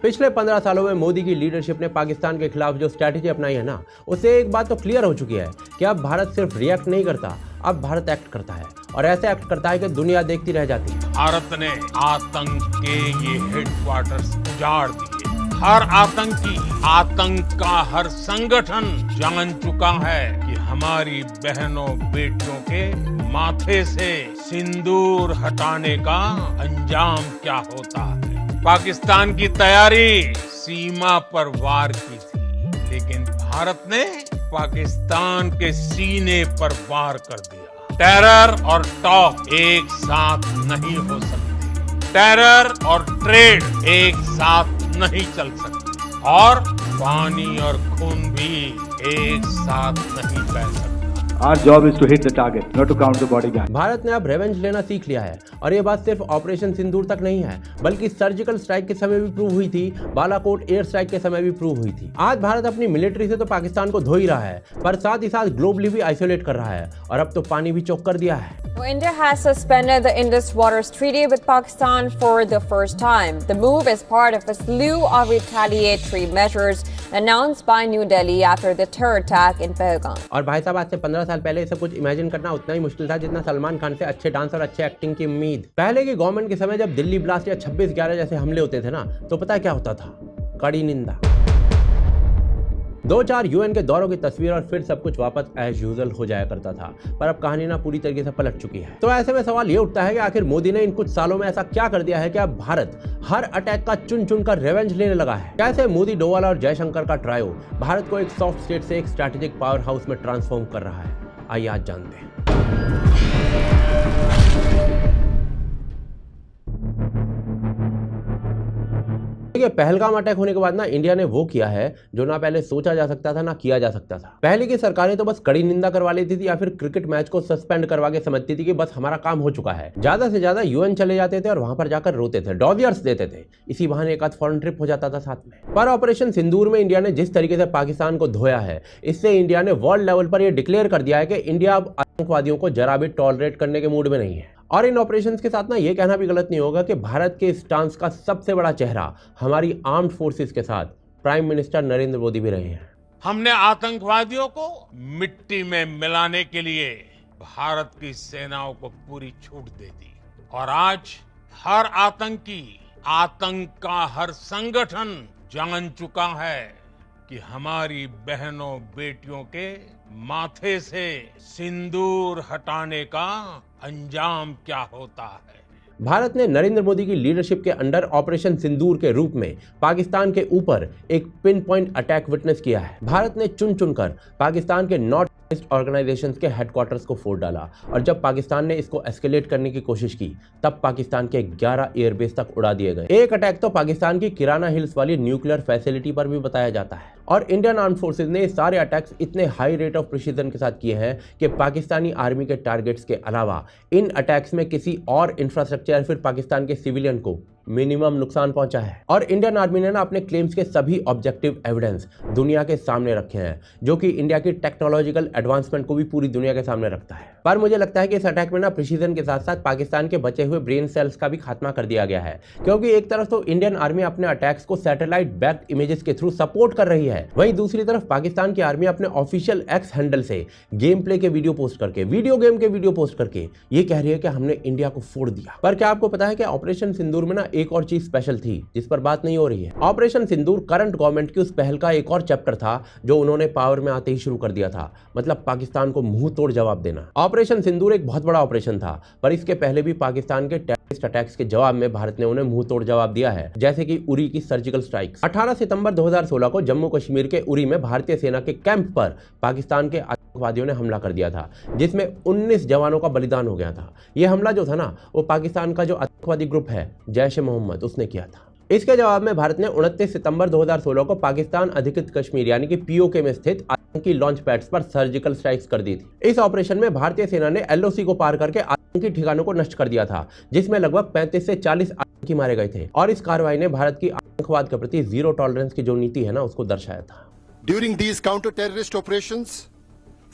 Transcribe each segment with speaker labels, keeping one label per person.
Speaker 1: पिछले 15 सालों में मोदी की लीडरशिप ने पाकिस्तान के खिलाफ जो स्ट्रैटेजी अपनाई है ना, उससे एक बात तो क्लियर हो चुकी है कि अब भारत सिर्फ रिएक्ट नहीं करता, अब भारत एक्ट करता है और ऐसे एक्ट करता है कि दुनिया देखती रह जाती है।
Speaker 2: भारत ने आतंक के ये हेडक्वार्टर्स उजाड़ दिए। हर आतंकी, आतंक का हर संगठन जान चुका है कि हमारी बहनों बेटियों के माथे से सिंदूर हटाने का अंजाम क्या होता है। पाकिस्तान की तैयारी सीमा पर वार की थी, लेकिन भारत ने पाकिस्तान के सीने पर वार कर दिया। टेरर और टॉक एक साथ नहीं हो सकते, टेरर और ट्रेड एक साथ नहीं चल सकते और पानी और खून भी एक साथ नहीं बह सकते।
Speaker 3: Our job is to hit the target, not to count the body count.
Speaker 1: Bharat ने अब रेवेंज लेना सीख लिया है और ये बात सिर्फ ऑपरेशन सिंदूर तक नहीं है, बल्कि सर्जिकल स्ट्राइक के समय भी प्रूव हुई थी, बालाकोट एयर स्ट्राइक के समय भी प्रूव हुई थी। आज भारत अपनी मिलिट्री से तो पाकिस्तान को धो ही रहा है, पर साथ ही साथ ग्लोबली भी आइसोलेट कर रहा है और अब तो पानी भी चौक कर दिया है।
Speaker 4: India has suspended the Indus Waters Treaty with Pakistan for the first time. The move is part of a slew of retaliatory measures announced by New Delhi after the terror attack in Pahalgam.
Speaker 1: और भाई साहब, आज से 15 साल पहले ये सब कुछ इमेजिन करना उतना ही मुश्किल था जितना सलमान खान से अच्छे डांस और अच्छे एक्टिंग की उम्मीद। पहले की गवर्नमेंट के समय जब दिल्ली ब्लास्ट या 26/11 जैसे हमले होते थे ना, तो पता है क्या होता था? कड़ी निंदा। 2-4 यूएन के दौरों की तस्वीर और फिर सब कुछ वापस एज यूजुअल हो जाया करता था, पर अब कहानी ना पूरी तरीके से पलट चुकी है। तो ऐसे में सवाल ये उठता है कि आखिर मोदी ने इन कुछ सालों में ऐसा क्या कर दिया है कि अब भारत हर अटैक का चुन चुन कर रिवेंज लेने लगा है। कैसे मोदी, डोवाल और जयशंकर का ट्रायो भारत को एक सॉफ्ट स्टेट से एक स्ट्रैटेजिक पावर हाउस में ट्रांसफॉर्म कर रहा है, आइए आज जानते हैं। देखिए, पहलगाम अटैक होने के बाद ना इंडिया ने वो किया है जो ना पहले सोचा जा सकता था ना किया जा सकता था। पहले की सरकारें तो बस कड़ी निंदा करवा लेती थी या फिर क्रिकेट मैच को सस्पेंड करवा के समझती थी कि बस हमारा काम हो चुका है। ज्यादा से ज्यादा यूएन चले जाते थे और वहां पर जाकर रोते थे, डॉलर्स देते थे, इसी बहाने एक आध फॉरेन ट्रिप हो जाता था साथ में। पर ऑपरेशन सिंदूर में इंडिया ने जिस तरीके से पाकिस्तान को धोया है, इससे इंडिया ने वर्ल्ड लेवल पर यह डिक्लेयर कर दिया है कि इंडिया अब आतंकवादियों को जरा भी टॉलरेट करने के मूड में नहीं है। और इन ऑपरेशंस के साथ ना ये कहना भी गलत नहीं होगा कि भारत के स्टांस का सबसे बड़ा चेहरा हमारी आर्म्ड फोर्सेस के साथ प्राइम मिनिस्टर नरेंद्र मोदी भी रहे हैं।
Speaker 2: हमने आतंकवादियों को मिट्टी में मिलाने के लिए भारत की सेनाओं को पूरी छूट दे दी और आज हर आतंकी, आतंक का हर संगठन जान चुका है कि हमारी बहनों बेटियों के माथे से सिंदूर हटाने का अंजाम क्या होता है।
Speaker 1: भारत ने नरेंद्र मोदी की लीडरशिप के अंडर ऑपरेशन सिंदूर के रूप में पाकिस्तान के ऊपर एक पिन पॉइंट अटैक विटनेस किया है। भारत ने चुन चुनकर पाकिस्तान के नॉर्थ ईस्ट ऑर्गेनाइजेशंस के हेडक्वार्टर्स को फोड़ डाला और जब पाकिस्तान ने इसको एस्केलेट करने की कोशिश की, तब पाकिस्तान के 11 एयरबेस तक उड़ा दिए गए। एक अटैक तो पाकिस्तान की किराना हिल्स वाली न्यूक्लियर फैसिलिटी पर भी बताया जाता है और इंडियन आर्म्ड फोर्सेज ने सारे अटैक्स इतने हाई रेट ऑफ प्रिसीजन के साथ किए हैं कि पाकिस्तानी आर्मी के टारगेट्स के अलावा इन अटैक्स में किसी और इंफ्रास्ट्रक्चर या फिर पाकिस्तान के सिविलियन को मिनिमम नुकसान पहुंचा है। और इंडियन आर्मी ने ना अपने क्लेम्स के सभी ऑब्जेक्टिव एविडेंस दुनिया के सामने रखे हैं, जो कि इंडिया की टेक्नोलॉजिकल एडवांसमेंट को भी पूरी दुनिया के सामने रखता है। पर मुझे लगता है कि इस अटैक में ना प्रिसीजन के साथ साथ पाकिस्तान के बचे हुए ब्रेन सेल्स का भी खात्मा कर दिया गया है, क्योंकि एक तरफ तो इंडियन आर्मी अपने अटैक्स को सैटेलाइट बैक्ड इमेजेस के थ्रू सपोर्ट कर रही है, वहीं दूसरी तरफ पाकिस्तान की आर्मी अपने ऑफिशियल एक्स हैंडल से गेम प्ले के वीडियो पोस्ट करके, वीडियो गेम के वीडियो पोस्ट करके ये कह रही है कि हमने इंडिया को फोड़ दिया। पर क्या आपको पता है कि ऑपरेशन सिंदूर में ना एक और चीज स्पेशल थी जिस पर बात नहीं हो रही है। ऑपरेशन सिंदूर करंट गवर्नमेंट की उस पहल का एक और चैप्टर था जो उन्होंने पावर में आते ही शुरू कर दिया था, मतलब पाकिस्तान को मुंह तोड़ जवाब देना। ऑपरेशन सिंदूर एक बहुत बड़ा ऑपरेशन था, पर इसके पहले भी पाकिस्तान के टेररिस्ट अटैक्स के जवाब में भारत ने उन्हें मुंह तोड़ जवाब दिया है, जैसे कि उरी की सर्जिकल स्ट्राइक। 18 सितंबर 2016 को जम्मू कश्मीर के उरी में भारतीय सेना के कैंप पर पाकिस्तान के आतंकवादियों ने हमला कर दिया था, जिसमें 19 जवानों का बलिदान हो गया था। यह हमला जो था ना, वो पाकिस्तान का जो आतंकवादी ग्रुप है जैश ए मोहम्मद, उसने किया था। इसके जवाब में भारत ने 29 सितंबर 2016 को पाकिस्तान अधिकृत कश्मीर यानी कि पीओके में स्थित आतंकी लॉन्च पैड्स पर सर्जिकल स्ट्राइक्स कर दी थी। इस ऑपरेशन में भारतीय सेना ने एलओसी को पार करके आतंकी ठिकानों को नष्ट कर दिया था, जिसमें लगभग 35 से 40 आतंकी मारे गए थे। और इस कार्रवाई ने भारत की आतंकवाद के प्रति जीरो टॉलरेंस की जो नीति है ना, उसको दर्शाया था।
Speaker 5: During these counter-terrorist operations,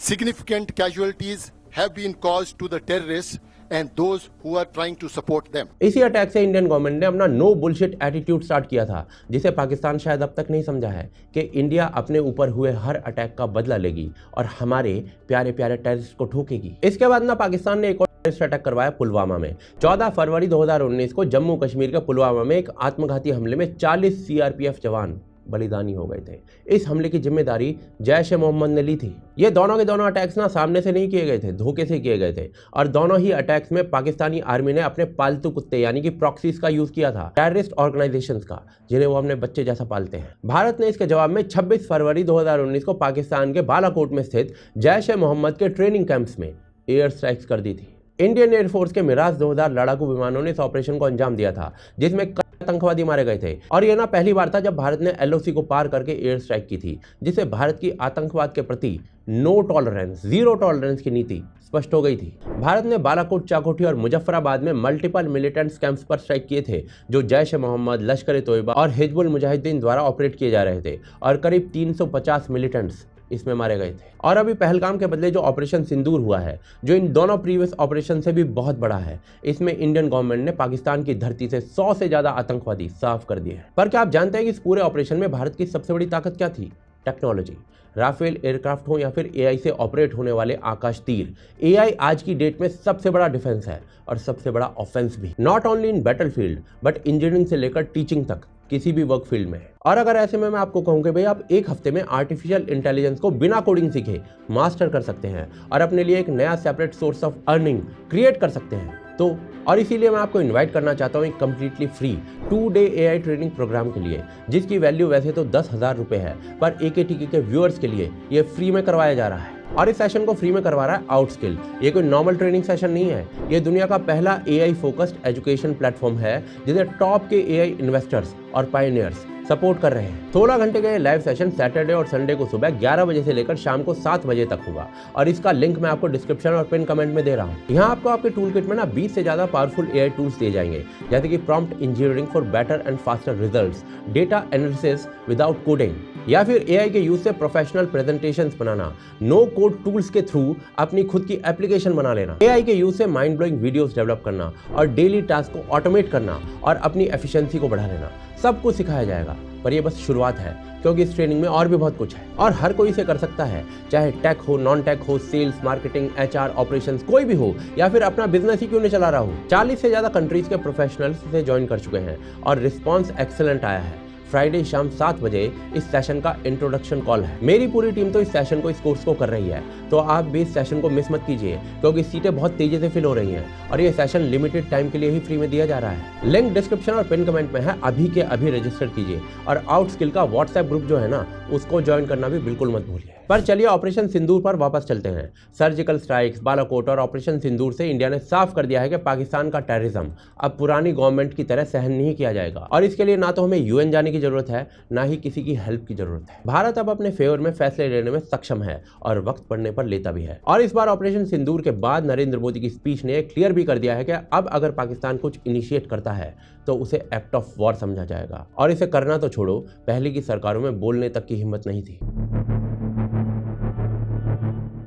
Speaker 5: significant casualties have been caused to the terrorists and those who are trying to support them.
Speaker 1: इसी अटैक से इंडियन गवर्नमेंट ने अपना नो बुलशिट एटीट्यूड स्टार्ट किया था, जिसे पाकिस्तान शायद अब तक नहीं समझा है कि इंडिया अपने ऊपर हुए हर अटैक का बदला लेगी और हमारे प्यारे प्यारे टेररिस्ट को ठोकेगी। इसके बाद ना पाकिस्तान ने एक और टेररिस्ट अटैक करवाया पुलवामा में। 14 फरवरी 2019 को जम्मू कश्मीर के पुलवामा में एक आत्मघाती हमले में 40 सीआरपीएफ जवान बलिदानी हो गए थे। इस हमले की जिम्मेदारी जैश ए मोहम्मद ने ली थी। ये दोनों के दोनों अटैक्स ना सामने से नहीं किए गए थे, धोखे से किए गए थे और दोनों ही अटैक्स में पाकिस्तानी आर्मी ने अपने पालतू कुत्ते यानी कि प्रॉक्सीज का यूज किया था, टेररिस्ट ऑर्गेनाइजेशंस का, जिन्हें वो अपने बच्चे जैसा पालते हैं। भारत ने इसके जवाब में 26 फरवरी 2019 को पाकिस्तान के बालाकोट में स्थित जैश ए मोहम्मद के ट्रेनिंग कैंप्स में एयर स्ट्राइक्स कर दी थी। इंडियन एयरफोर्स के मिराज 2000 लड़ाकू विमानों ने इस ऑपरेशन को अंजाम दिया था, जिसमें आतंकवादी मारे गए थे। और यह ना पहली बार था जब भारत ने एलओसी को पार करके एयर स्ट्राइक की थी, जिससे भारत की आतंकवाद के प्रति नो टॉलरेंस, जीरो टॉलरेंस की नीति स्पष्ट हो गई थी। भारत ने बालाकोट, चाकोटी और मुजफ्फराबाद में मल्टीपल मिलिटेंट्स कैंप्स पर स्ट्राइक किए थे, जो जैश ए मोहम्मद, लश्कर ए तोयबा और हिजबुल मुजाहिदीन द्वारा ऑपरेट किए जा रहे थे और करीब 350 मिलिटेंट्स इसमें मारे गए थे। और अभी पहलगाम के बदले जो ऑपरेशन सिंदूर हुआ है, जो इन दोनों प्रीवियस ऑपरेशन से भी बहुत बड़ा है, इसमें इंडियन गवर्नमेंट ने पाकिस्तान की धरती से 100 से ज्यादा आतंकवादी साफ कर दिए हैं। पर क्या आप जानते हैं कि इस पूरे ऑपरेशन में भारत की सबसे बड़ी ताकत क्या थी? टेक्नोलॉजी। राफेल एयरक्राफ्ट हो या फिर एआई से ऑपरेट होने वाले आकाश तीर। एआई आज की डेट में सबसे बड़ा डिफेंस है और सबसे बड़ा ऑफेंस भी, not only in battlefield but engineering से लेकर टीचिंग तक किसी भी वर्क फील्ड में। और अगर ऐसे में मैं आपको कहूं कि भाई आप एक हफ्ते में आर्टिफिशियल इंटेलिजेंस को बिना कोडिंग सीखे मास्टर कर सकते हैं और अपने लिए एक नया separate source of earning create कर सकते हैं, तो और इसीलिए मैं आपको इनवाइट करना चाहता हूं एक completely free two day AI training programme के लिए, जिसकी वैल्यू वैसे तो 10,000 रुपये है, पर AKTK के व्यूअर्स के लिए ये फ्री में करवाया जा रहा है। और इस सेशन को फ्री में करवा रहा है आउटस्किल। ये कोई नॉर्मल ट्रेनिंग सेशन नहीं है, ये दुनिया का पहला AI फोकस्ड एजुकेशन प्लेटफॉर्म है, जिसे टॉप के AI इन्वेस्टर्स और पायनियर्स सपोर्ट कर रहे हैं। 16 घंटे का ये लाइव सेशन सैटरडे और संडे को सुबह 11 बजे से लेकर शाम को 7 बजे तक होगा और इसका लिंक मैं आपको डिस्क्रिप्शन और पिन कमेंट में दे रहा हूँ। यहाँ आपको आपके टूल किट में ना 20 से ज्यादा पावरफुल AI टूल्स दिए जाएंगे, जैसे कि prompt engineering for better and faster results, data analysis without coding, या फिर AI के यूज से प्रोफेशनल प्रेजेंटेशंस बनाना, नो कोड टूल्स के थ्रू अपनी खुद की एप्लीकेशन बना लेना, AI के यूज से माइंड ब्लोइंग वीडियोस डेवलप करना और डेली टास्क को ऑटोमेट करना और अपनी एफिशिएंसी को बढ़ा लेना, सब कुछ सिखाया जाएगा। पर ये बस शुरुआत है, क्योंकि इस ट्रेनिंग में और भी बहुत कुछ है और हर कोई इसे कर सकता है, चाहे टेक हो, नॉन टेक हो, सेल्स, मार्केटिंग, HR, ऑपरेशंस, कोई भी हो या फिर अपना बिजनेस ही क्यों नहीं चला रहा हो। 40 से ज्यादा कंट्रीज के प्रोफेशनल्स इसे ज्वाइन कर चुके हैं और रिस्पॉन्स एक्सेलेंट आया है। फ्राइडे शाम 7 बजे इस सेशन का इंट्रोडक्शन कॉल है। मेरी पूरी टीम तो इस सेशन को, इस कोर्स को कर रही है, तो आप भी इस सेशन को मिस मत कीजिए, क्योंकि सीटें बहुत तेजी से फिल हो रही हैं और ये सेशन लिमिटेड टाइम के लिए ही फ्री में दिया जा रहा है। लिंक डिस्क्रिप्शन और पिन कमेंट में है, अभी के अभी रजिस्टर कीजिए और आउटस्किल का व्हाट्सएप ग्रुप जो है ना, उसको ज्वाइन करना भी बिल्कुल मत भूलिए। पर चलिए ऑपरेशन सिंदूर पर वापस चलते हैं। सर्जिकल स्ट्राइक्स, बालाकोट और ऑपरेशन सिंदूर से इंडिया ने साफ कर दिया है कि पाकिस्तान का टेररिज्म अब पुरानी गवर्नमेंट की तरह सहन नहीं किया जाएगा और इसके लिए ना तो हमें UN जाने की जरूरत है, ना ही किसी की हेल्प की जरूरत है। भारत अब अपने फेवर में फैसले लेने में सक्षम है और वक्त पड़ने पर लेता भी है। और इस बार ऑपरेशन सिंदूर के बाद नरेंद्र मोदी की स्पीच ने क्लियर भी कर दिया है कि अब अगर पाकिस्तान कुछ इनिशिएट करता है तो उसे एक्ट ऑफ वॉर समझा जाएगा। और इसे करना तो छोड़ो, पहले की सरकारों में बोलने तक की हिम्मत नहीं थी।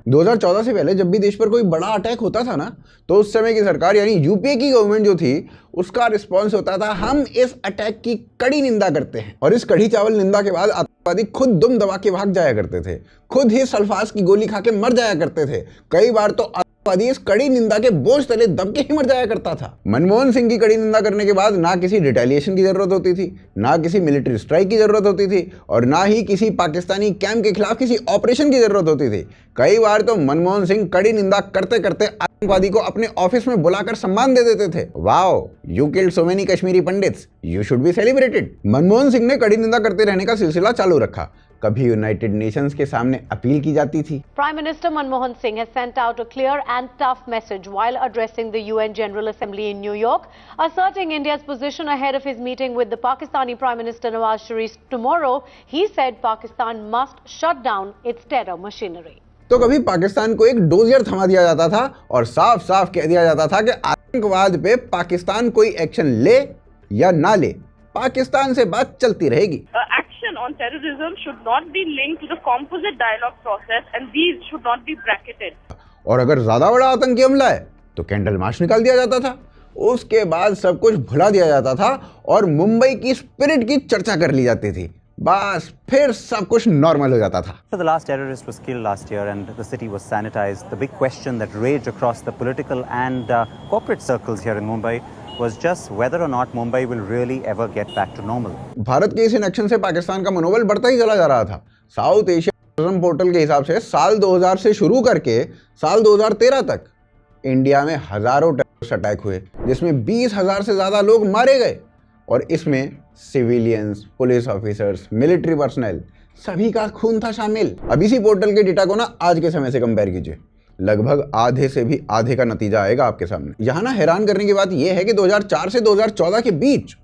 Speaker 6: 2014 से पहले जब भी देश पर कोई बड़ा अटैक होता था ना, तो उस समय की सरकार यानी यूपीए की गवर्नमेंट जो थी, उसका रिस्पांस होता था, हम इस अटैक की कड़ी निंदा करते हैं। और इस कड़ी चावल निंदा के बाद आतंकवादी खुद दुम दबा के भाग जाया करते थे, खुद ही सल्फास की गोली खा के मर जाया करते थे। कई बार तो आतंकवादी इस कड़ी निंदा के बोझ तले दब के ही मर जाया करता था। मनमोहन सिंह की कड़ी निंदा करने के बाद ना किसी रिटेलिएशन की जरूरत होती थी, ना किसी मिलिट्री स्ट्राइक की जरूरत होती थी और ना ही किसी पाकिस्तानी कैंप के खिलाफ किसी ऑपरेशन की जरूरत होती थी। कई बार तो मनमोहन सिंह कड़ी निंदा करते करते आतंकवादी को अपने ऑफिस में बुलाकर सम्मान दे देते थे। Wow, you killed so many Kashmiri pandits, you should be celebrated. Manmohan Singh ने कड़ी निंदा करते रहने का सिलसिला चालू रखा। कभी यूनाइटेड नेशंस के सामने अपील की जाती थी।
Speaker 7: Prime Minister Manmohan Singh has sent out a clear and tough message while addressing the UN General Assembly in New York, asserting India's position ahead of his meeting with the Pakistani Prime Minister Nawaz Sharif tomorrow. He said Pakistan must shut down its terror machinery.
Speaker 6: तो कभी पाकिस्तान को एक dossier थमा दिया जाता था और साफ साफ कह दिया जाता था कि आतंकवाद पे पाकिस्तान कोई एक्शन ले या ना ले, पाकिस्तान से बात चलती रहेगी।
Speaker 8: Action on terrorism should not be linked to the composite dialogue process and these should not be bracketed.
Speaker 6: और अगर ज्यादा बड़ा आतंकी हमला है तो कैंडल मार्च निकाल दिया जाता था। उसके बाद सब कुछ भुला दिया जाता था और मुंबई की स्पिरिट की चर्चा कर ली जाती थी। बस फिर सब कुछ नॉर्मल हो जाता था।
Speaker 9: So the last terrorist was killed last year and the city was sanitized. The big question that raged across the political and corporate circles here in Mumbai was just whether or not Mumbai will really ever get back to normal.
Speaker 6: Bharat के इस inaction से पाकिस्तान का मनोबल बढ़ता ही चला जा रहा था। साउथ एशिया टूरिज्म पोर्टल के हिसाब से साल 2000 से शुरू करके साल 2013 तक इंडिया में हजारों टेररिस्ट अटैक हुए, जिसमें 20,000 से ज्यादा लोग मारे गए और इसमें civilians, police officers, military personnel सभी का खून था शामिल। अब इसी पोर्टल के डेटा को ना आज के समय से कंपेयर कीजिए, लगभग आधे से भी आधे का नतीजा आएगा आपके सामने। यहाँ ना हैरान करने की बात यह है कि 2004 से 2014 के बीच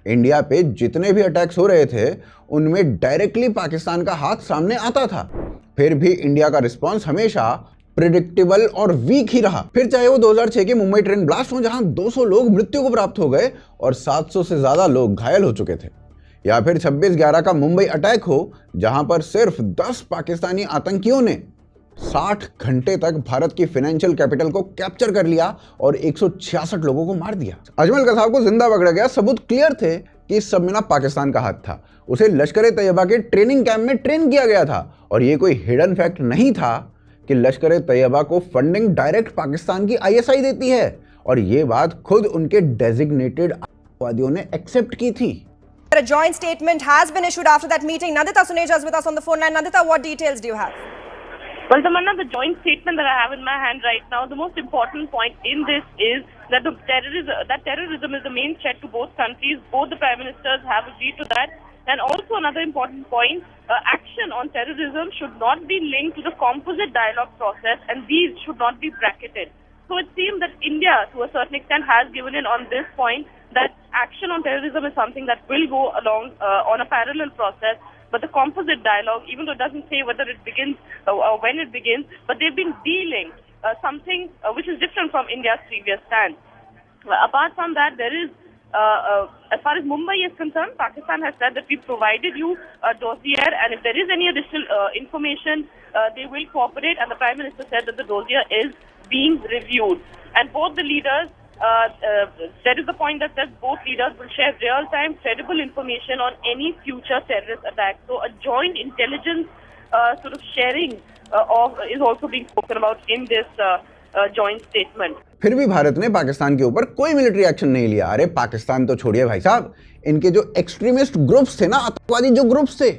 Speaker 6: इंडिया पे जितने भी अटैक्स हो रहे थे उनमें डायरेक्टली पाकिस्तान का हाथ सामने आता था, फिर भी इंडिया का रिस्पॉन्स हमेशा प्रिडिक्टेबल और वीक ही रहा। फिर चाहे वो 2006 के मुंबई ट्रेन ब्लास्ट हो जहां 200 लोग मृत्यु को प्राप्त हो गए और 700 से ज्यादा लोग घायल हो चुके थे, या फिर 26/11 का मुंबई अटैक हो जहां पर सिर्फ 10 पाकिस्तानी आतंकियों ने 60 घंटे तक भारत की फाइनेंशियल कैपिटल को कैप्चर कर लिया और 166 लोगों को मार दिया। अजमल कसाब को जिंदा पकड़ा गया, सबूत क्लियर थे कि इस सब में ना पाकिस्तान का हाथ था। उसे लश्कर तैयबा के ट्रेनिंग कैंप में ट्रेन किया गया था और ये कोई हिडन फैक्ट नहीं था कि लश्कर तैयबा को फंडिंग डायरेक्ट पाकिस्तान की आईएसआई देती है और ये बात खुद उनके डेजिग्नेटेड आतंकवादियों ने एक्सेप्ट की थी।
Speaker 10: A joint statement has been issued after that meeting. Nandita Suneja is with us on the phone line. Nandita, what details do you have?
Speaker 8: Well, Tamanna, the joint statement that I have in my hand right now, the most important point in this is that terrorism is the main threat to both countries. Both the prime ministers have agreed to that. And also another important point, action on terrorism should not be linked to the composite dialogue process, and these should not be bracketed. So it seems that India, to a certain extent, has given in on this point, that action on terrorism is something that will go along on a parallel process. But the composite dialogue, even though it doesn't say whether it begins or when it begins, but they've been dealing something which is different from India's previous stance. Apart from that, there is, as far as Mumbai is concerned, Pakistan has said that we provided you a dossier, and if there is any additional information, they will cooperate. And the Prime Minister said that the dossier is being reviewed. And both the leaders, there is a point that says both leaders will share real-time, credible information on any future terrorist attack. So a joint intelligence sort of sharing is also being spoken about in this joint statement.
Speaker 6: फिर भी भारत ने पाकिस्तान के ऊपर कोई military action नहीं लिया। अरे पाकिस्तान तो छोड़िए भाई साहब, इनके जो एक्सट्रीमिस्ट ग्रुप्स थे ना, आतंकवादी जो ग्रुप्स थे,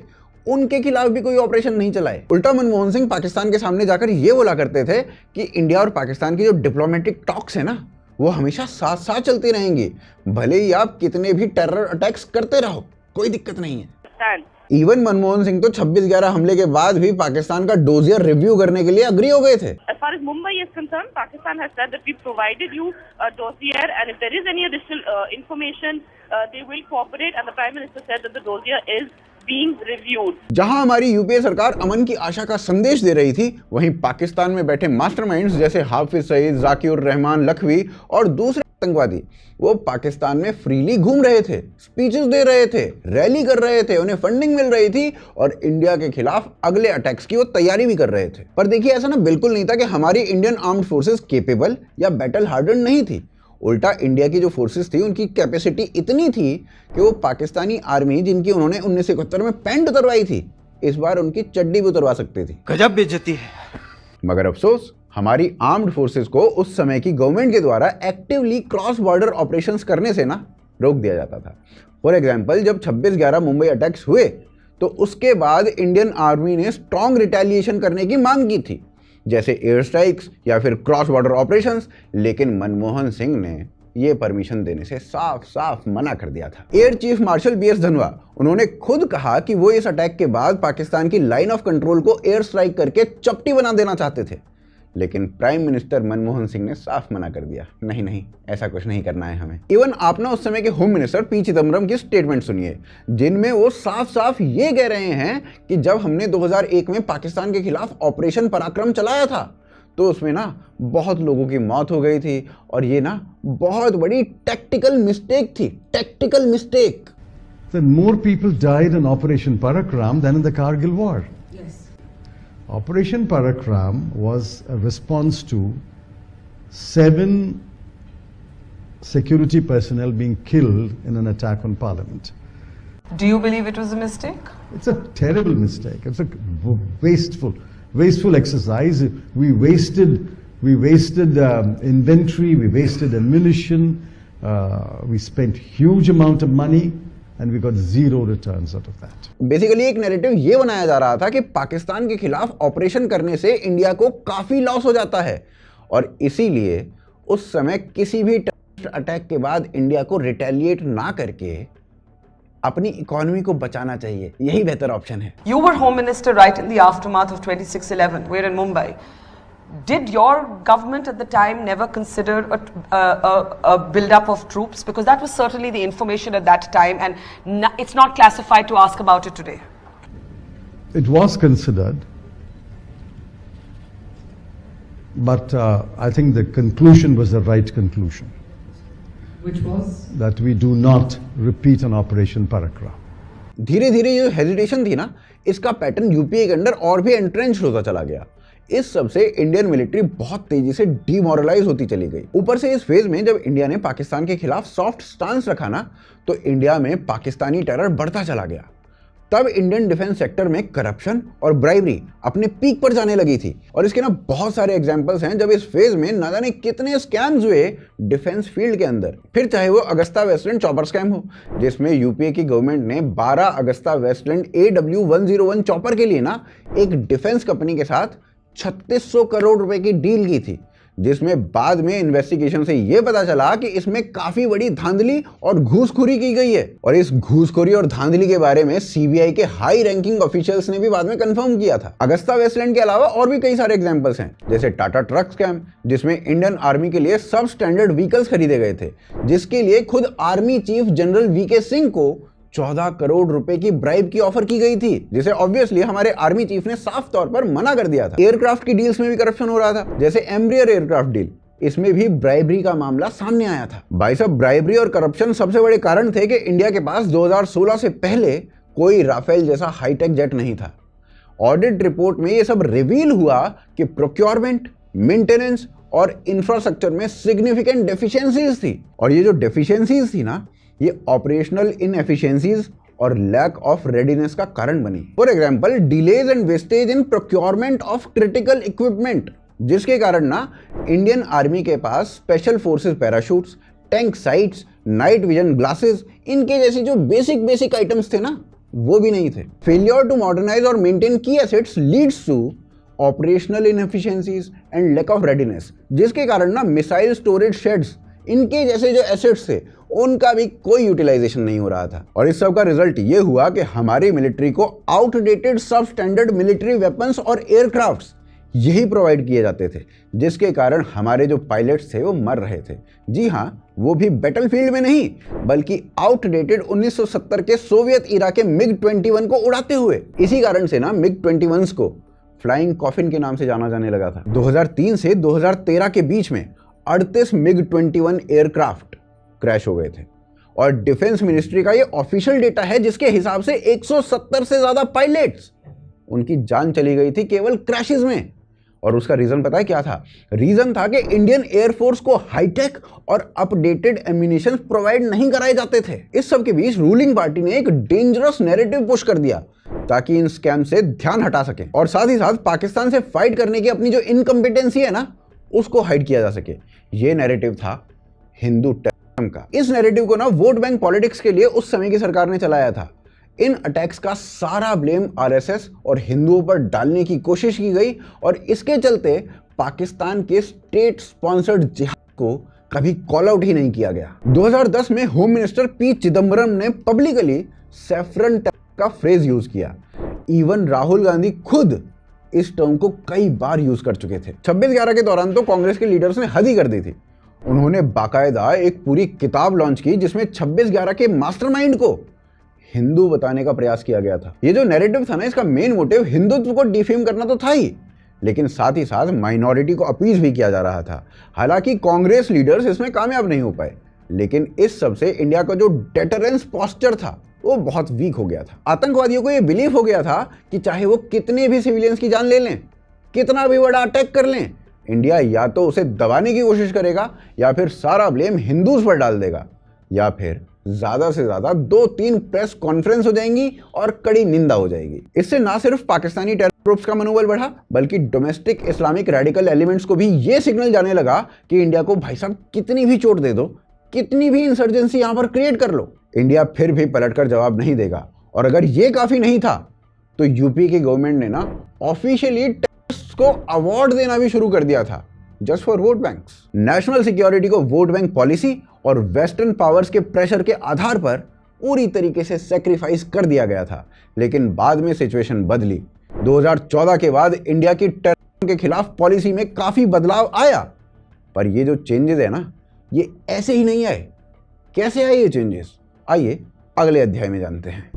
Speaker 6: उनके खिलाफ भी कोई ऑपरेशन नहीं चलाए। उल्टा मनमोहन सिंह पाकिस्तान के सामने जाकर ये बोला करते थे कि इंडिया और पाकिस्तान की जो डिप्लोमेटिक टॉक्स है ना, वो हमेशा साथ साथ चलती रहेंगी, भले ही आप कितने भी टेरर अटैक्स करते रहो, कोई दिक्कत नहीं है। इवन मनमोहन सिंह तो 26/11 हमले के बाद भी पाकिस्तान का डोजियर रिव्यू करने के लिए अग्री हो गए थे।
Speaker 8: As far as Mumbai is concerned, Pakistan has said that we provided you a dossier, and if there is any additional information, they will cooperate. And the Prime Minister said that the dossier is being reviewed. जहां हमारी UPA सरकार अमन की आशा का संदेश दे रही थी, वहीं पाकिस्तान में बैठे मास्टरमाइंड्स जैसे हाफिज सईद, जाकिर रहमान लखवी और दूसरे आतंकवादी वो पाकिस्तान में फ्रीली घूम रहे थे, स्पीचेस दे रहे थे, रैली कर रहे थे, उन्हें फंडिंग मिल रही थी और इंडिया के खिलाफ अगले अटैक्स की वो तैयारी भी कर रहे थे। पर देखिए, ऐसा ना बिल्कुल नहीं था कि हमारी इंडियन आर्म्ड फोर्सेस केपेबल या बैटल हार्डन नहीं थी। उल्टा इंडिया की जो फोर्सेस थी उनकी कैपेसिटी इतनी थी कि वो पाकिस्तानी आर्मी, जिनकी उन्होंने 1971 में पैंट उतरवाई थी, इस बार उनकी चड्डी भी उतरवा सकती थी।
Speaker 11: गजब बेइज्जती है।
Speaker 6: मगर अफसोस, हमारी आर्म्ड फोर्सेस को उस समय की गवर्नमेंट के द्वारा एक्टिवली क्रॉस बॉर्डर ऑपरेशंस करने से ना रोक दिया जाता था। फॉर एग्जांपल, जब 26/11 मुंबई अटैक्स हुए तो उसके बाद इंडियन आर्मी ने स्ट्रॉन्ग रिटेलिएशन करने की मांग की थी, जैसे एयर स्ट्राइक्स या फिर क्रॉस बॉर्डर ऑपरेशंस, लेकिन मनमोहन सिंह ने ये परमिशन देने से साफ साफ मना कर दिया था। Air chief marshal BS Dhanoa, उन्होंने खुद कहा कि वो इस अटैक के बाद पाकिस्तान की लाइन ऑफ कंट्रोल को एयर स्ट्राइक करके चपटी बना देना चाहते थे, लेकिन प्राइम मिनिस्टर मनमोहन सिंह ने साफ मना कर दिया, नहीं नहीं, ऐसा कुछ नहीं करना है हमें। इवन आप ना उस समय के होम मिनिस्टर P चिदम्बरम की स्टेटमेंट सुनिए, जिनमें वो साफ साफ ये कह रहे हैं कि जब हमने 2001 में पाकिस्तान के खिलाफ ऑपरेशन पराक्रम चलाया था तो उसमें ना बहुत लोगों की मौत हो गई थी और ये ना बहुत बड़ी टैक्टिकल मिस्टेक थी, tactical mistake.
Speaker 12: More people died in Operation Parakram than in the Kargil war. Operation Parakram was a response to 7 security personnel being killed in an attack on Parliament.
Speaker 11: Do you believe it was a mistake?
Speaker 12: It's a terrible mistake. It's a wasteful exercise. We wasted inventory, we wasted ammunition, we spent huge amount of money, and we got zero returns out of that.
Speaker 6: Basically एक narrative ये बनाया जा रहा था कि पाकिस्तान के खिलाफ operation करने से इंडिया को काफी लॉस हो जाता है और इसीलिए उस समय किसी भी टेररिस्ट अटैक के बाद इंडिया को रिटेलिएट ना करके अपनी इकोनॉमी को बचाना चाहिए, यही बेहतर ऑप्शन है।
Speaker 11: You were Home Minister right in the aftermath of 26/11. We're in Mumbai. Did your government at the time never consider a build-up of troops? Because that was certainly the information at that time, and it's not classified to ask about it today.
Speaker 12: It was considered, but I think the conclusion was the right conclusion.
Speaker 11: Which was?
Speaker 12: That we do not repeat an Operation Parakram.
Speaker 6: धीरे धीरे जो hesitation थी ना, इसका pattern UPA के अंदर और भी एंट्रेंच होता चला गया। इस सब से इंडियन मिलिट्री बहुत तेजी से डीमोरलाइज होती चली गई। ऊपर से इस फेज में जब इंडिया ने पाकिस्तान के खिलाफ सॉफ्ट स्टांस रखा ना, तो इंडिया में पाकिस्तानी टेरर बढ़ता चला गया। तब इंडियन डिफेंस सेक्टर में करप्शन और ब्राइबरी अपने पीक पर जाने लगी थी और इसके ना बहुत सारे एग्जांपल्स हैं जब इस फेज में ना जाने कितने स्कैम्स हुए डिफेंस फील्ड के अंदर। फिर चाहे वो अगस्ता वेस्टलैंड चॉपर स्कैम हो, जिसमें यूपीए की गवर्नमेंट ने 12 अगस्ता वेस्टलैंड AW101 चॉपर के लिए ना एक डिफेंस कंपनी के साथ 3600 करोड़ रुपए की डील की थी, जिसमें बाद में इन्वेस्टिगेशन से यह पता चला कि इसमें काफी बड़ी धांधली और घूसखोरी की गई है। और इस घूसखोरी और धांधली के बारे में सीबीआई के हाई रैंकिंग ऑफिशियल्स ने भी बाद में कंफर्म किया था। अगस्ता वेस्टलैंड के अलावा और भी कई सारे एग्जांपल्स हैं, जैसे टाटा ट्रक स्कैम, जिसमें इंडियन आर्मी के लिए सब स्टैंडर्ड व्हीकल्स खरीदे गए थे, जिसके लिए खुद army chief general VK Singh को 14 करोड़ रुपए की ब्राइब की ऑफर की गई थी, जिसे ऑब्वियसली हमारे आर्मी चीफ ने साफ तौर पर मना कर दिया था। एयरक्राफ्ट की डील्स में भी करप्शन हो रहा था, जैसे एम्ब्रियर एयरक्राफ्ट डील, इसमें भी ब्राइबरी का मामला सामने आया था। भाई साहब, ब्राइबरी और करप्शन सबसे बड़े कारण थे कि इंडिया के पास 2016 से पहले कोई राफेल जैसा हाईटेक जेट नहीं था। ऑडिट रिपोर्ट में यह सब रिवील हुआ कि प्रोक्योरमेंट, मेंटेनेंस और इंफ्रास्ट्रक्चर में सिग्निफिकेंट डेफिशिएंसीज थी, और ये जो डेफिशिएंसीज थी ना, ये ऑपरेशनल इनएफिशिएंसीज और लैक ऑफ रेडीनेस का कारण बनी। For example, delays and wastage in procurement of critical equipment, जिसके कारण ना इंडियन आर्मी के पास special forces parachutes, tank sights, night vision glasses, इनके जैसे जो बेसिक आइटम्स थे ना, वो भी नहीं थे। फेलियर टू मॉडर्नाइज और मेंटेन की assets leads to operational inefficiencies and lack of readiness, जिसके कारण ना मिसाइल स्टोरेज शेड्स, इनके जैसे जो एसेट्स थे, उनका भी कोई यूटिलाइजेशन नहीं हो रहा था। और इस सब का रिजल्ट ये हुआ कि हमारी मिलिट्री को आउटडेटेड सब स्टैंडर्ड मिलिट्री वेपन्स और एयरक्राफ्ट्स यही प्रोवाइड किए जाते थे, जिसके कारण हमारे जो पायलट्स थे वो मर रहे थे। जी हाँ, वो भी बैटलफील्ड में नहीं, बल्कि आउटडेटेड 1970 के सोवियत इरा के MiG-21 को उड़ाते हुए। इसी कारण से ना MiG-21 को फ्लाइंग कॉफिन के नाम से जाना जाने लगा था। 2003 से 2013 के बीच में 38 MiG-21 एयरक्राफ्ट क्रैश हो गए थे, और डिफेंस मिनिस्ट्री का ये ऑफिशियल डेटा है, जिसके हिसाब से 170 से ज्यादा पायलट्स, उनकी जान चली गई थी केवल क्रैशेस में। और उसका रीजन पता है क्या था? रीजन था कि इंडियन एयरफोर्स को हाईटेक और अपडेटेड एम्यूनिशन प्रोवाइड नहीं कराए जाते थे। इस सब के बीच रूलिंग पार्टी ने एक डेंजरस नैरेटिव पुश कर दिया ताकि इन स्कैम से ध्यान हटा सके, और साथ ही साथ पाकिस्तान से फाइट करने की अपनी जो इनकम्पिटेंसी है ना, उसको हाइड किया जा सके। ये नैरेटिव था हिंदू टेररिज्म का। इस नैरेटिव को ना वोट बैंक पॉलिटिक्स के लिए उस समय की सरकार ने चलाया था। इन अटैक्स का सारा ब्लेम आरएसएस और हिंदुओं पर डालने की कोशिश की गई, और इसके चलते पाकिस्तान के स्टेट स्पॉन्सर्ड जिहाद को कभी कॉल आउट ही नहीं किया गया। 2010 में होम मिनिस्टर पी चिदम्बरम ने पब्लिकली सैफरन का फ्रेज यूज किया। इवन राहुल गांधी खुद इस टर्म को कई बार यूज कर चुके थे। 26/11 के दौरान तो कांग्रेस के लीडर्स ने हद ही कर दी थी। उन्होंने बाकायदा एक पूरी किताब लॉन्च की, जिसमें 26/11 के मास्टरमाइंड को हिंदू बताने का प्रयास किया गया था। ये जो नैरेटिव था ना, इसका मेन मोटिव हिंदुत्व को डिफेम करना तो था ही, लेकिन साथ ही साथ माइनॉरिटी को अपीज भी किया जा रहा था। हालांकि कांग्रेस लीडर्स इसमें कामयाब नहीं हो पाए, लेकिन इस सब से इंडिया का जो डेटरेंस पोस्चर था वो बहुत वीक हो गया था। आतंकवादियों को ये बिलीव हो गया था कि चाहे वो कितने भी सिविलियंस की जान ले लें, कितना भी बड़ा अटैक कर लें, इंडिया या तो उसे दबाने की कोशिश करेगा या फिर सारा ब्लेम हिंदूज पर डाल देगा, या फिर ज्यादा से ज्यादा 2-3 प्रेस कॉन्फ्रेंस हो जाएंगी और कड़ी निंदा हो जाएगी। इससे ना सिर्फ पाकिस्तानी टेरर ग्रुप्स का मनोबल बढ़ा, बल्कि डोमेस्टिक इस्लामिक रेडिकल एलिमेंट्स को भी ये सिग्नल जाने लगा कि इंडिया को भाई साहब कितनी भी चोट दे दो, कितनी भी इंसर्जेंसी यहां पर क्रिएट कर लो, इंडिया फिर भी पलटकर जवाब नहीं देगा। और अगर ये काफी नहीं था तो यूपी की गवर्नमेंट ने ना ऑफिशियली टेररिस्ट को अवार्ड देना भी शुरू कर दिया था, just for vote banks. National security को वोट बैंक पॉलिसी और वेस्टर्न पावर्स के प्रेशर के आधार पर पूरी तरीके से सेक्रीफाइस कर दिया गया था। लेकिन बाद में सिचुएशन बदली। 2014 के बाद इंडिया की टेररिज्म के खिलाफ पॉलिसी में काफी बदलाव आया, पर ये जो चेंजेस है ना, ये ऐसे ही नहीं आए। कैसे आए ये चेंजेस, आइए अगले अध्याय में जानते हैं।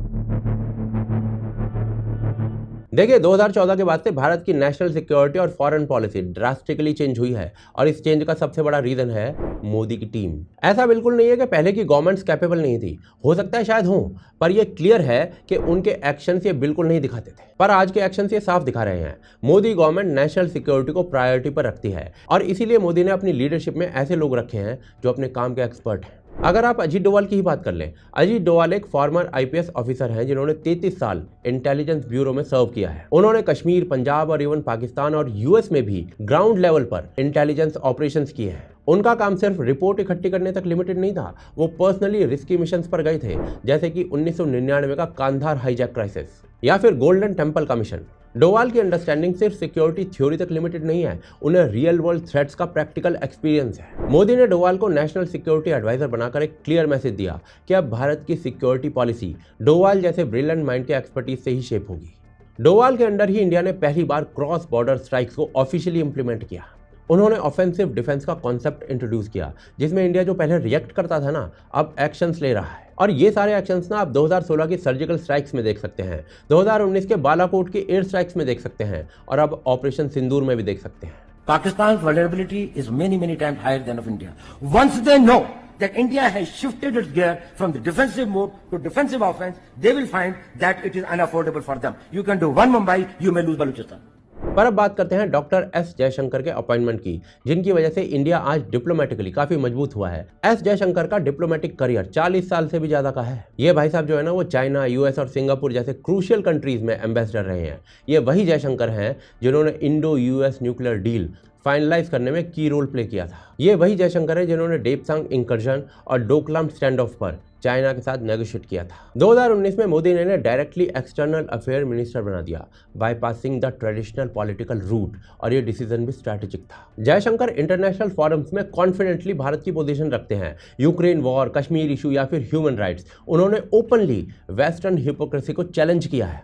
Speaker 1: देखिए 2014 के बाद से भारत की नेशनल सिक्योरिटी और फॉरेन पॉलिसी ड्रास्टिकली चेंज हुई है, और इस चेंज का सबसे बड़ा रीजन है मोदी की टीम। ऐसा बिल्कुल नहीं है कि पहले की गवर्नमेंट्स कैपेबल नहीं थी, हो सकता है शायद हो, पर यह क्लियर है कि उनके एक्शंस ये बिल्कुल नहीं दिखाते थे। पर आज के एक्शंस ये साफ दिखा रहे हैं, मोदी गवर्नमेंट नेशनल सिक्योरिटी को प्रायोरिटी पर रखती है, और इसीलिए मोदी ने अपनी लीडरशिप में ऐसे लोग रखे हैं जो अपने काम के एक्सपर्ट हैं। अगर आप अजीत डोवाल की ही बात कर लें, अजीत डोवाल एक फॉर्मर आईपीएस ऑफिसर हैं जिन्होंने 33 साल इंटेलिजेंस ब्यूरो में सर्व किया है। उन्होंने कश्मीर, पंजाब और इवन पाकिस्तान और यूएस में भी ग्राउंड लेवल पर इंटेलिजेंस ऑपरेशंस किए हैं। उनका काम सिर्फ रिपोर्ट इकट्ठी करने तक लिमिटेड नहीं था, वो पर्सनली रिस्की मिशंस पर गए थे, जैसे कि 1999 का कांधार हाईजैक क्राइसिस या फिर गोल्डन टेम्पल का मिशन। डोवाल की अंडरस्टैंडिंग सिर्फ सिक्योरिटी थ्योरी तक लिमिटेड नहीं है, उन्हें रियल वर्ल्ड थ्रेट्स का प्रैक्टिकल एक्सपीरियंस है। मोदी ने डोवाल को नेशनल सिक्योरिटी एडवाइजर बनाकर एक क्लियर मैसेज दिया कि अब भारत की सिक्योरिटी पॉलिसी डोवाल जैसे ब्रिलियंट माइंड के एक्सपर्टीज से ही शेप होगी। डोवाल के अंडर ही इंडिया ने पहली बार क्रॉस बॉर्डर स्ट्राइक्स को ऑफिशियली इंप्लीमेंट किया। उन्होंने ऑफेंसिव डिफेंस का कॉन्सेप्ट इंट्रोड्यूस किया, जिसमें इंडिया जो पहले रिएक्ट करता था ना, अब एक्शंस ले रहा है। और ये सारे एक्शंस ना आप 2016 की सर्जिकल स्ट्राइक्स में देख सकते हैं, 2019 के बालाकोट की एयर स्ट्राइक्स में देख सकते हैं, और अब ऑपरेशन सिंदूर में भी देख सकते हैं।
Speaker 13: Pakistan's vulnerability is many times higher than of India. Once they know that India has shifted its gear from the defensive mode to defensive offense, they will find that it is unaffordable for them. You can do one Mumbai, you may lose Balochistan.
Speaker 1: पर अब बात करते हैं doctor S Jaishankar के appointment की, जिनकी वजह से इंडिया आज डिप्लोमेटिकली काफी मजबूत हुआ है। एस जयशंकर का डिप्लोमेटिक करियर 40 साल से भी ज्यादा का है। ये भाई साहब जो है ना, वो चाइना, यूएस और सिंगापुर जैसे क्रूशियल कंट्रीज में एम्बेसडर रहे हैं। ये वही जयशंकर हैं जिन्होंने Indo US nuclear deal finalise करने में की रोल प्ले किया था। ये वही जयशंकर है जिन्होंने डेप्सांग इंकर्जन और डोकलाम स्टैंड ऑफ पर चाइना के साथ नेगोशिएट किया था। 2019 में मोदी ने डायरेक्टली एक्सटर्नल अफेयर मिनिस्टर बना दिया, bypassing the traditional political route, और ये डिसीजन भी स्ट्रैटेजिक था। जयशंकर इंटरनेशनल फोरम्स में कॉन्फिडेंटली भारत की पोजीशन रखते हैं। यूक्रेन वॉर, कश्मीर इशू या फिर ह्यूमन राइट्स, उन्होंने ओपनली वेस्टर्न हिपोक्रेसी को चैलेंज किया है।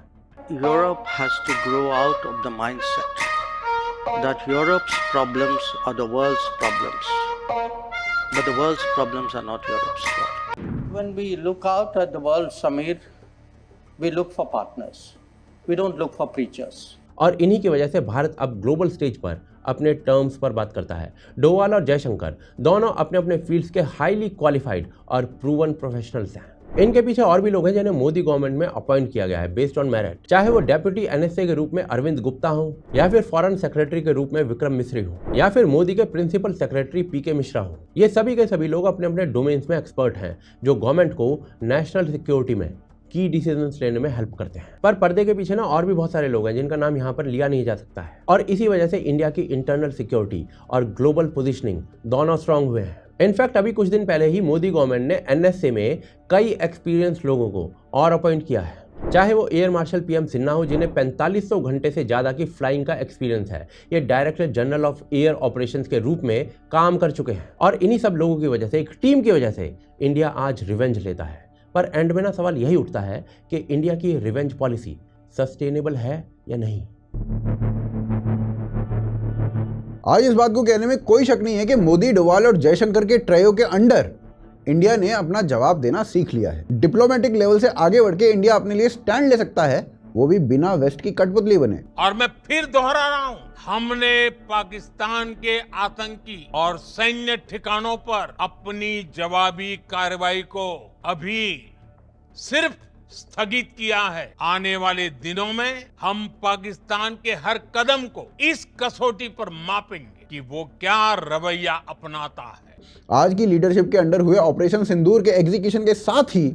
Speaker 14: Europe has to grow out of the mindset that Europe's problems are the world's problems, but the world's problems are not Europe's problems. When we look out at the world, Samir, we look for partners. We don't look for preachers.
Speaker 1: और इन्हीं की वजह से भारत अब global stage पर अपने terms पर बात करता है। डोवाल और जयशंकर दोनों अपने अपने फील्ड्स के हाईली क्वालिफाइड और प्रूवन प्रोफेशनल्स हैं। इनके पीछे और भी लोग हैं जिन्हें मोदी गवर्नमेंट में अपॉइंट किया गया है बेस्ड ऑन मेरिट, चाहे वो डेप्यूटी एनएसए के रूप में अरविंद गुप्ता हो, या फिर फॉरेन सेक्रेटरी के रूप में विक्रम मिश्री हो, या फिर मोदी के प्रिंसिपल सेक्रेटरी पीके मिश्रा हो। ये सभी के सभी लोग अपने अपने डोमेन्स में एक्सपर्ट हैं, जो गवर्नमेंट को नेशनल सिक्योरिटी में की डिसीजंस लेने में हेल्प करते हैं। पर पर्दे के पीछे ना और भी बहुत सारे लोग हैं जिनका नाम यहाँ पर लिया नहीं जा सकता है, और इसी वजह से इंडिया की इंटरनल सिक्योरिटी और ग्लोबल पोजिशनिंग दोनों स्ट्रांग हुए हैं। इनफैक्ट अभी कुछ दिन पहले ही मोदी गवर्नमेंट ने एनएसए में कई एक्सपीरियंस लोगों को और अपॉइंट किया है, चाहे वो एयर मार्शल पीएम सिन्हा हो, जिन्हें 4500 घंटे से ज़्यादा की फ्लाइंग का एक्सपीरियंस है। ये director general of air operations के रूप में काम कर चुके हैं, और इन्हीं सब लोगों की वजह से, एक टीम की वजह से इंडिया आज रिवेंज लेता है। पर एंड में ना सवाल यही उठता है कि इंडिया की रिवेंज पॉलिसी सस्टेनेबल है या नहीं।
Speaker 6: आज इस बात को कहने में कोई शक नहीं है कि मोदी, डोवाल और जयशंकर के ट्रायो के अंडर इंडिया ने अपना जवाब देना सीख लिया है। डिप्लोमेटिक लेवल से आगे बढ़ के इंडिया अपने लिए स्टैंड ले सकता है, वो भी बिना वेस्ट की कठपुतली बने।
Speaker 2: और मैं फिर दोहरा रहा हूं, हमने पाकिस्तान के आतंकी और सैन्य ठिकानों पर अपनी जवाबी कार्रवाई को अभी सिर्फ स्थगित किया है। आने वाले दिनों में हम पाकिस्तान के हर कदम को इस कसौटी पर मापेंगे कि वो क्या रवैया अपनाता है।
Speaker 6: आज की लीडरशिप के अंडर हुए ऑपरेशन सिंदूर के एग्जीक्यूशन के साथ ही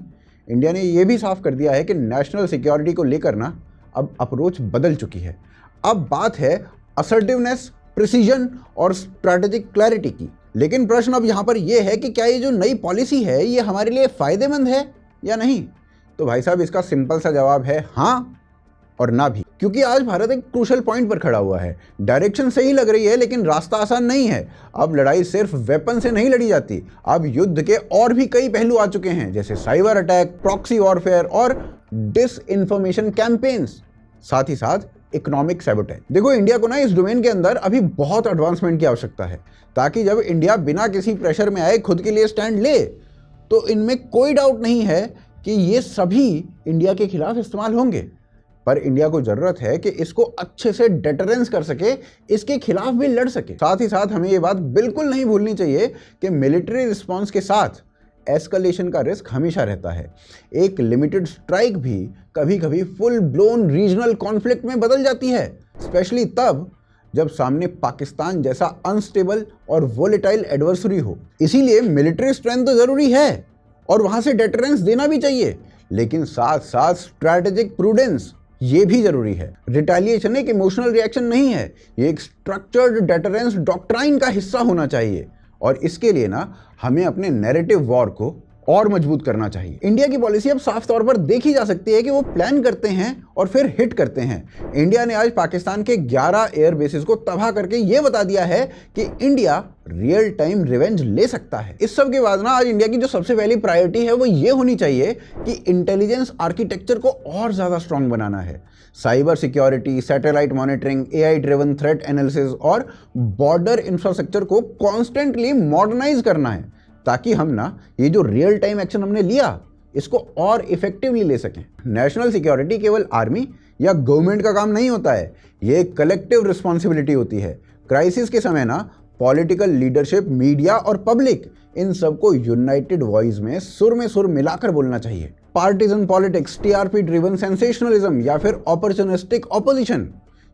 Speaker 6: इंडिया ने यह भी साफ कर दिया है कि नेशनल सिक्योरिटी को लेकर ना अब अप्रोच बदल चुकी है। अब बात है असर्टिवनेस, प्रिसीजन और स्ट्रैटेजिक क्लैरिटी की। लेकिन प्रश्न अब यहाँ पर यह है कि क्या ये जो नई पॉलिसी है ये हमारे लिए फायदेमंद है या नहीं। तो भाई साहब इसका सिंपल सा जवाब है हाँ और ना भी, क्योंकि आज भारत एक क्रूशल पॉइंट पर खड़ा हुआ है। डायरेक्शन सही लग रही है लेकिन रास्ता आसान नहीं है। अब लड़ाई सिर्फ वेपन से नहीं लड़ी जाती, अब युद्ध के और भी कई पहलू आ चुके हैं, जैसे साइबर अटैक, प्रॉक्सी वॉरफेयर और डिसइंफॉर्मेशन कैंपेन्स, साथ ही साथ इकोनॉमिक सैबोटेज। देखो इंडिया को ना इस डोमेन के अंदर अभी बहुत एडवांसमेंट की आवश्यकता है, ताकि जब इंडिया बिना किसी प्रेशर में आए खुद के लिए स्टैंड ले, तो इनमें कोई डाउट नहीं है कि ये सभी इंडिया के खिलाफ इस्तेमाल होंगे। पर इंडिया को जरूरत है कि इसको अच्छे से डेटरेंस कर सके, इसके खिलाफ भी लड़ सके। साथ ही साथ हमें ये बात बिल्कुल नहीं भूलनी चाहिए कि मिलिट्री रिस्पॉन्स के साथ एस्केलेशन का रिस्क हमेशा रहता है। एक लिमिटेड स्ट्राइक भी कभी कभी फुल ब्लोन रीजनल कॉन्फ्लिक्ट में बदल जाती है, स्पेशली तब जब सामने पाकिस्तान जैसा अनस्टेबल और वोलेटाइल एडवर्सरी हो। इसीलिए मिलिट्री स्ट्रेंथ तो जरूरी है और वहां से डेटरेंस देना भी चाहिए, लेकिन साथ साथ स्ट्रैटेजिक प्रूडेंस ये भी जरूरी है। रिटेलिएशन एक इमोशनल रिएक्शन नहीं है, ये एक स्ट्रक्चर्ड डेटरेंस डॉक्ट्राइन का हिस्सा होना चाहिए। और इसके लिए ना हमें अपने नैरेटिव वॉर को और मजबूत करना चाहिए। इंडिया की पॉलिसी अब साफ तौर पर देखी जा सकती है कि वो प्लान करते हैं और फिर हिट करते हैं। इंडिया ने आज पाकिस्तान के 11 एयर बेसिस को तबाह करके ये बता दिया है कि इंडिया रियल टाइम रिवेंज ले सकता है। इस सब के बाद ना आज इंडिया की जो सबसे पहली प्रायोरिटी है वो ये होनी चाहिए कि इंटेलिजेंस आर्किटेक्चर को और ज़्यादा स्ट्रांग बनाना है। Cyber security, satellite monitoring, AI driven threat analysis और बॉर्डर इंफ्रास्ट्रक्चर को कॉन्स्टेंटली मॉडर्नाइज करना है, ताकि हम ना ये जो रियल टाइम एक्शन हमने लिया इसको और इफेक्टिवली ले सकें। नेशनल सिक्योरिटी केवल आर्मी या गवर्नमेंट का काम नहीं होता है, ये एक कलेक्टिव रिस्पॉन्सिबिलिटी होती है। क्राइसिस के समय ना पॉलिटिकल लीडरशिप, मीडिया और पब्लिक इन सबको यूनाइटेड वॉइस में सुर मिलाकर बोलना चाहिए। Partisan politics, TRP driven sensationalism या फिर ऑपर्चुनिस्टिक ऑपोजिशन,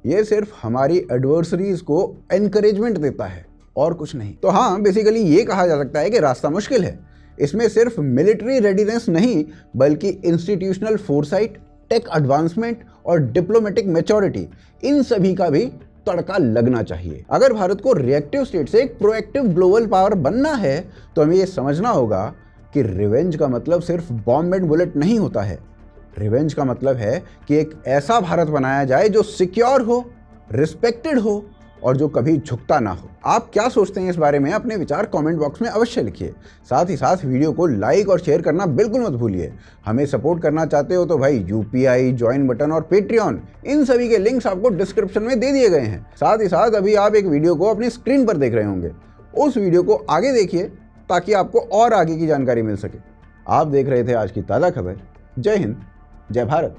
Speaker 6: ये सिर्फ हमारी एडवर्सरीज को एनकरेजमेंट देता है और कुछ नहीं। तो हाँ, बेसिकली ये कहा जा सकता है कि रास्ता मुश्किल है। इसमें सिर्फ मिलिट्री रेडीनेस नहीं बल्कि इंस्टीट्यूशनल फोरसाइट, टेक एडवांसमेंट और डिप्लोमेटिक मैच्योरिटी, इन सभी का भी तड़का लगना चाहिए। अगर भारत को रिएक्टिव स्टेट से एक प्रोएक्टिव ग्लोबल पावर बनना है तो हमें ये समझना होगा कि रिवेंज का मतलब सिर्फ बॉम्ब एंड बुलेट नहीं होता है। रिवेंज का मतलब है कि एक ऐसा भारत बनाया जाए जो सिक्योर हो, रिस्पेक्टेड हो और जो कभी झुकता ना हो। आप क्या सोचते हैं इस बारे में? अपने विचार कमेंट बॉक्स में अवश्य लिखिए। साथ ही साथ वीडियो को लाइक और शेयर करना बिल्कुल मत भूलिए। हमें सपोर्ट करना चाहते हो तो भाई UPI, ज्वाइन बटन और पेट्रियन, इन सभी के लिंक्स आपको डिस्क्रिप्शन में दे दिए गए हैं। साथ ही साथ अभी आप एक वीडियो को अपनी स्क्रीन पर देख रहे होंगे, उस वीडियो को आगे देखिए ताकि आपको और आगे की जानकारी मिल सके। आप देख रहे थे आज की ताज़ा खबर। जय हिंद, जय भारत।